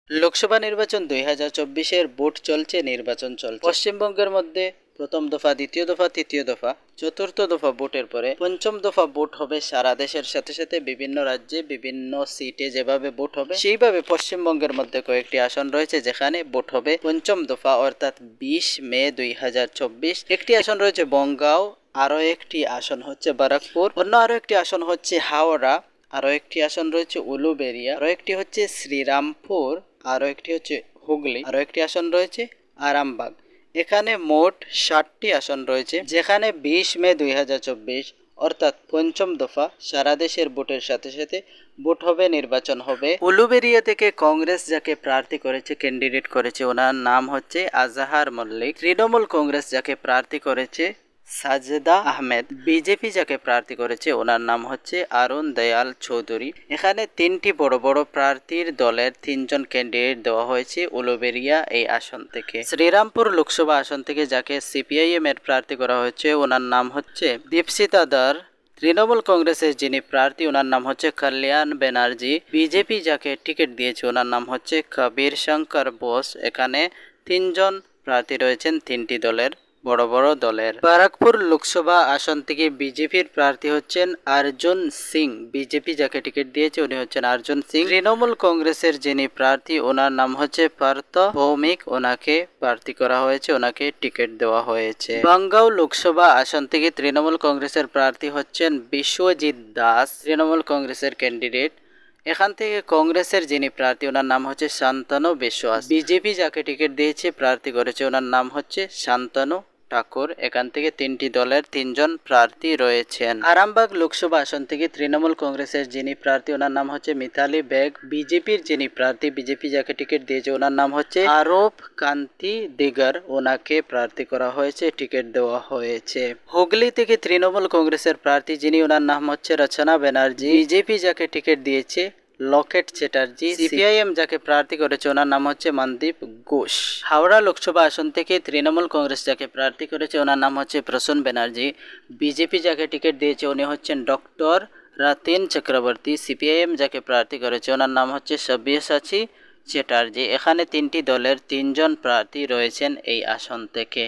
লোকসভা নির্বাচন 2024-এর ভোট চলছে, নির্বাচন চলছে। পশ্চিমবঙ্গের মধ্যে প্রথম দফা, দ্বিতীয় দফা, তৃতীয় দফা, চতুর্থ দফা ভোটের পরে পঞ্চম দফা ভোট হবে সারা দেশের সাথে সাথে বিভিন্ন রাজ্যে বিভিন্ন সিটে যেভাবে ভোট হবে সেইভাবে পশ্চিমবঙ্গের মধ্যে কয়েকটি আসন রয়েছে যেখানে ভোট হবে পঞ্চম দফা অর্থাৎ 20 মে 2024। একটি আসন রয়েছে বনগাঁও, আরও একটি আসন হচ্ছে বারাকপুর, অন্য আরও একটি আসন হচ্ছে হাওড়া, আরও একটি আসন রয়েছে উলুবেড়িয়া, আরও একটি হচ্ছে শ্রীরামপুর, আরও একটি হচ্ছে হুগলি, আরও একটি আসন রয়েছে আরামবাগ। এখানে মোট 60টি আসন রয়েছে যেখানে 20 মে 2024 অর্থাৎ পঞ্চম দফা সারা দেশের ভোটের সাথে সাথে ভোট হবে, নির্বাচন হবে। উলুবেড়িয়া থেকে কংগ্রেস যাকে প্রার্থী করেছে, ক্যান্ডিডেট করেছে, ওনার নাম হচ্ছে আজাহার মল্লিক। তৃণমূল কংগ্রেস যাকে প্রার্থী করেছে সাজেদা আহমেদ। বিজেপি যাকে প্রার্থী করেছে ওনার নাম হচ্ছে অরুণ দয়াল চৌধুরী। এখানে তিনটি বড় বড় প্রার্থীর দলের 3 জন ক্যান্ডিডেট দেওয়া হয়েছে উলুবেড়িয়া এই আসন থেকে। শ্রীরামপুর লোকসভা আসন থেকে যাকে সিপিআইএম এর প্রার্থী করা হয়েছে ওনার নাম হচ্ছে দীপশিতা দার। তৃণমূল কংগ্রেসের যিনি প্রার্থী ওনার নাম হচ্ছে কল্যাণ ব্যানার্জি। বিজেপি যাকে টিকিট দিয়েছে ওনার নাম হচ্ছে কবির শঙ্কর বোস। এখানে 3 জন প্রার্থী রয়েছেন 3টি দলের, বড় বড় দলের। বারাকপুর লোকসভা আসন থেকে বিজেপির প্রার্থী হচ্ছেন অর্জুন সিং। বিজেপি যাকে টিকিট দিয়েছে উনি হচ্ছেন অর্জুন সিং। তৃণমূল কংগ্রেসের যিনি প্রার্থী ওনার নাম হচ্ছে পার্থ ভৌমিক, ওনাকে প্রার্থী করা হয়েছে, ওনাকে টিকিট দেওয়া হয়েছে। বনগাঁও লোকসভা আসন থেকে তৃণমূল কংগ্রেসের প্রার্থী হচ্ছেন বিশ্বজিৎ দাস, তৃণমূল কংগ্রেসের ক্যান্ডিডেট। এখান থেকে কংগ্রেসের যিনি প্রার্থী ওনার নাম হচ্ছে শান্তনু বিশ্বাস। বিজেপি যাকে টিকিট দিয়েছে প্রার্থী করেছে ওনার নাম হচ্ছে শান্তনু ঠাকুর। এখান থেকে 3টি দলের 3 জন প্রার্থী রয়েছেন। আরামবাগ লোকসভা আসন থেকে তৃণমূল কংগ্রেসের যিনি প্রার্থী ওনার নাম হচ্ছে মিতালি বেগ। বিজেপির যিনি প্রার্থী, বিজেপি যাকে টিকিট দিয়েছে ওনার নাম হচ্ছে আরব কান্তি দিগার, ওনাকে প্রার্থী করা হয়েছে, টিকিট দেওয়া হয়েছে। হুগলি থেকে তৃণমূল কংগ্রেসের প্রার্থী যিনি ওনার নাম হচ্ছে রচনা ব্যানার্জি। বিজেপি যাকে টিকিট দিয়েছে লকেট চ্যাটার্জি। সিপিআইএম যাকে প্রার্থী করেছে ওনার নাম হচ্ছে মনদীপ ঘোষ। হাওড়া লোকসভা আসন থেকে তৃণমূল কংগ্রেস যাকে প্রার্থী করেছে ওনার নাম হচ্ছে প্রসূন ব্যানার্জি। বিজেপি যাকে টিকিট দিয়েছে উনি হচ্ছেন ডক্টর রাতেন চক্রবর্তী। সিপিআইএম যাকে প্রার্থী করেছে ওনার নাম হচ্ছে সব্যসাচী চ্যাটার্জি। এখানে 3টি দলের 3 জন প্রার্থী রয়েছেন এই আসন থেকে।